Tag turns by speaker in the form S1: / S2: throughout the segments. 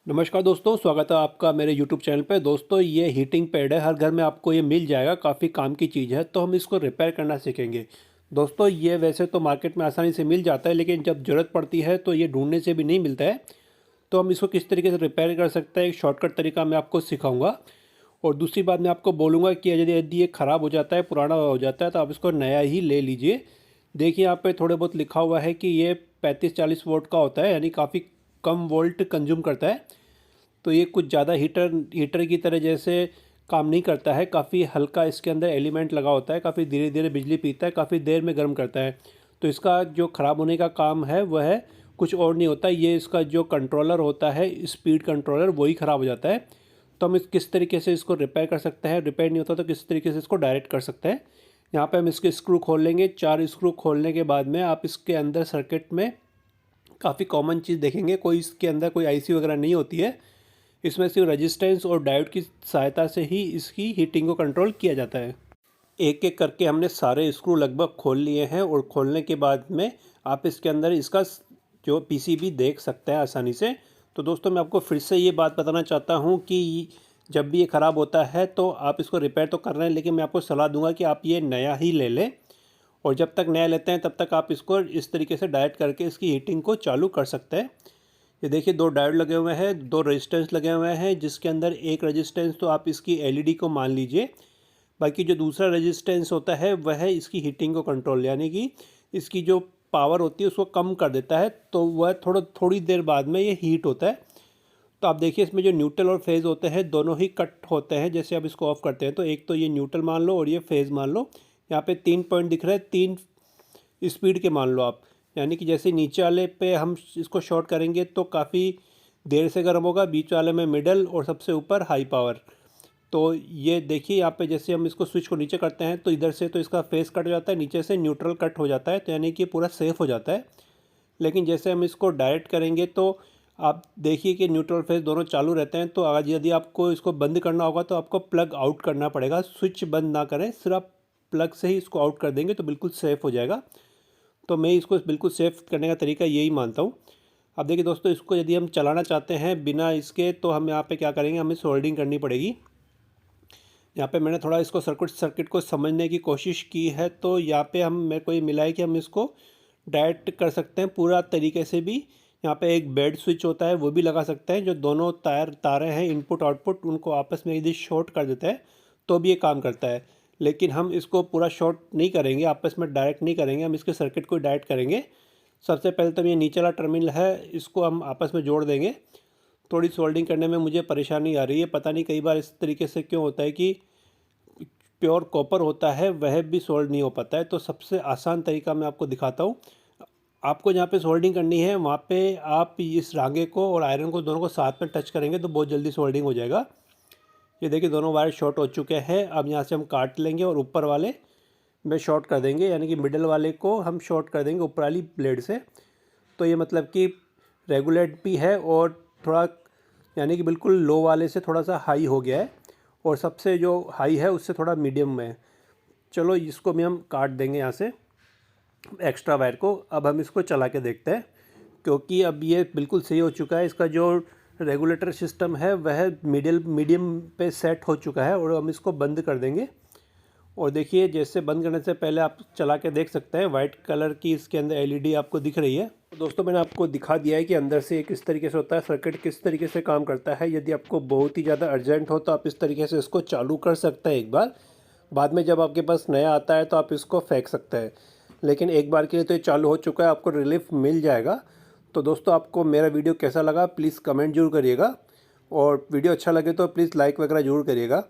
S1: नमस्कार दोस्तों, स्वागत है आपका मेरे यूट्यूब चैनल पे। दोस्तों, ये हीटिंग पैड है, हर घर में आपको ये मिल जाएगा, काफ़ी काम की चीज़ है। तो हम इसको रिपेयर करना सीखेंगे। दोस्तों, ये वैसे तो मार्केट में आसानी से मिल जाता है, लेकिन जब ज़रूरत पड़ती है तो ये ढूंढने से भी नहीं मिलता है। तो हम इसको किस तरीके से रिपेयर कर सकते हैं, एक शॉर्टकट तरीका मैं आपको सिखाऊंगा। और दूसरी बात मैं आपको बोलूँगा कि यदि यदि ये ख़राब हो जाता है, पुराना हो जाता है, तो आप इसको नया ही ले लीजिए। देखिए, यहाँ पे थोड़े बहुत लिखा हुआ है कि ये 35-40 वोल्ट का होता है, यानी काफ़ी कम वोल्ट कंज्यूम करता है। तो ये कुछ ज़्यादा हीटर हीटर की तरह जैसे काम नहीं करता है। काफ़ी हल्का इसके अंदर एलिमेंट लगा होता है, काफ़ी धीरे धीरे बिजली पीता है, काफ़ी देर में गर्म करता है। तो इसका जो ख़राब होने का काम है वह है कुछ और नहीं होता, ये इसका जो कंट्रोलर होता है, स्पीड कंट्रोलर, वही ख़राब हो जाता है। तो हम इस किस तरीके से इसको रिपेयर कर सकते हैं, रिपेयर नहीं होता तो किस तरीके से इसको डायरेक्ट कर सकते हैं। यहाँ पे हम इसके स्क्रू खोल लेंगे। 4 स्क्रू खोलने के बाद में आप इसके अंदर सर्किट में काफ़ी कॉमन चीज़ देखेंगे, कोई इसके अंदर कोई आईसी वगैरह नहीं होती है। इसमें सिर्फ रेजिस्टेंस और डायोड की सहायता से ही इसकी हीटिंग को कंट्रोल किया जाता है। एक एक करके हमने सारे स्क्रू लगभग खोल लिए हैं, और खोलने के बाद में आप इसके अंदर इसका जो पीसीबी देख सकते हैं आसानी से। तो दोस्तों, मैं आपको फिर से ये बात बताना चाहता हूँ कि जब भी ये ख़राब होता है तो आप इसको रिपेयर तो कर रहे हैं, लेकिन मैं आपको सलाह दूंगा कि आप ये नया ही ले लें। और जब तक नया लेते हैं तब तक आप इसको इस तरीके से डायरेक्ट करके इसकी हीटिंग को चालू कर सकते हैं। ये देखिए, 2 डायोड लगे हुए हैं, 2 रेजिस्टेंस लगे हुए हैं, जिसके अंदर एक रेजिस्टेंस तो आप इसकी एलईडी को मान लीजिए। बाकी जो दूसरा रेजिस्टेंस होता है वह है इसकी हीटिंग को कंट्रोल, यानी कि इसकी जो पावर होती है उसको कम कर देता है। तो वह थोड़ी देर बाद में ये हीट होता है। तो आप देखिए, इसमें जो न्यूट्रल और फेज़ होते हैं दोनों ही कट होते हैं। जैसे आप इसको ऑफ़ करते हैं तो एक तो ये न्यूट्रल मान लो और ये फेज़ मान लो। यहाँ पे 3 पॉइंट दिख रहे हैं, 3 स्पीड के मान लो आप। यानी कि जैसे नीचे वाले पे हम इसको शॉर्ट करेंगे तो काफ़ी देर से गर्म होगा, बीच वाले में मिडल, और सबसे ऊपर हाई पावर। तो ये देखिए, यहाँ पे जैसे हम इसको स्विच को नीचे करते हैं तो इधर से तो इसका फेस कट हो जाता है, नीचे से न्यूट्रल कट हो जाता है, तो यानी कि पूरा सेफ़ हो जाता है। लेकिन जैसे हम इसको डायरेक्ट करेंगे तो आप देखिए कि न्यूट्रल फेस दोनों चालू रहते हैं। तो आज यदि आपको इसको बंद करना होगा तो आपको प्लग आउट करना पड़ेगा। स्विच बंद ना करें, सिर्फ आप प्लग से ही इसको आउट कर देंगे तो बिल्कुल सेफ़ हो जाएगा। तो मैं इसको बिल्कुल सेफ़ करने का तरीका यही मानता हूँ। अब देखिए दोस्तों, इसको यदि हम चलाना चाहते हैं बिना इसके, तो हम यहाँ पे क्या करेंगे, हमें सोल्डिंग करनी पड़ेगी। यहाँ पे मैंने थोड़ा इसको सर्किट को समझने की कोशिश की है। तो यहाँ पे हम मेरे को ये मिला है कि हम इसको डायरेक्ट कर सकते हैं पूरा तरीके से भी। यहाँ पे एक बेड स्विच होता है, वो भी लगा सकते हैं, जो दोनों तारें हैं इनपुट आउटपुट, उनको आपस में यदि शॉर्ट कर देता है तो भी ये काम करता है। लेकिन हम इसको पूरा शॉर्ट नहीं करेंगे, आपस में डायरेक्ट नहीं करेंगे, हम इसके सर्किट को डायरेक्ट करेंगे। सबसे पहले तो ये नीचे वाला टर्मिनल है, इसको हम आपस में जोड़ देंगे। थोड़ी सोल्डिंग करने में मुझे परेशानी आ रही है, पता नहीं कई बार इस तरीके से क्यों होता है कि प्योर कॉपर होता है वह भी सोल्ड नहीं हो पाता है। तो सबसे आसान तरीका मैं आपको दिखाता हूँ। आपको जहाँ पे सोल्डिंग करनी है वहाँ पे आप इस रांगे को और आयरन को दोनों को साथ में टच करेंगे तो बहुत जल्दी सोल्डिंग हो जाएगा। ये देखिए, दोनों वायर शॉर्ट हो चुके हैं। अब यहाँ से हम काट लेंगे और ऊपर वाले में शॉर्ट कर देंगे, यानी कि मिडल वाले को हम शॉर्ट कर देंगे ऊपर वाली ब्लेड से। तो ये मतलब कि रेगुलेट भी है, और थोड़ा यानी कि बिल्कुल लो वाले से थोड़ा सा हाई हो गया है, और सबसे जो हाई है उससे थोड़ा मीडियम में है। चलो, इसको भी हम काट देंगे यहाँ से एक्स्ट्रा वायर को। अब हम इसको चला के देखते हैं, क्योंकि अब ये बिल्कुल सही हो चुका है। इसका जो रेगुलेटर सिस्टम है वह मीडियम पे सेट हो चुका है, और हम इसको बंद कर देंगे। और देखिए, जैसे बंद करने से पहले आप चला के देख सकते हैं, वाइट कलर की इसके अंदर एलईडी आपको दिख रही है। तो दोस्तों, मैंने आपको दिखा दिया है कि अंदर से किस तरीके से होता है, सर्किट किस तरीके से काम करता है। यदि आपको बहुत ही ज़्यादा अर्जेंट हो तो आप इस तरीके से इसको चालू कर सकते हैं एक बार। बाद में जब आपके पास नया आता है तो आप इसको फेंक सकते हैं। लेकिन एक बार के लिए तो ये चालू हो चुका है, आपको रिलीफ मिल जाएगा। तो दोस्तों, आपको मेरा वीडियो कैसा लगा प्लीज़ कमेंट जरूर करिएगा, और वीडियो अच्छा लगे तो प्लीज़ लाइक वगैरह जरूर करिएगा।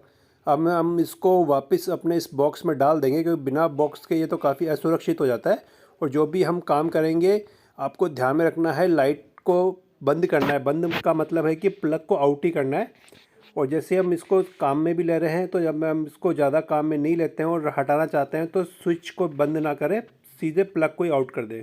S1: अब हम इसको वापस अपने इस बॉक्स में डाल देंगे, क्योंकि बिना बॉक्स के ये तो काफ़ी असुरक्षित हो जाता है। और जो भी हम काम करेंगे आपको ध्यान में रखना है, लाइट को बंद करना है। बंद का मतलब है कि प्लग को आउट ही करना है। और जैसे हम इसको काम में भी ले रहे हैं, तो जब हम इसको ज़्यादा काम में नहीं लेते हैं और हटाना चाहते हैं तो स्विच को बंद ना करें, सीधे प्लग को ही आउट कर दें।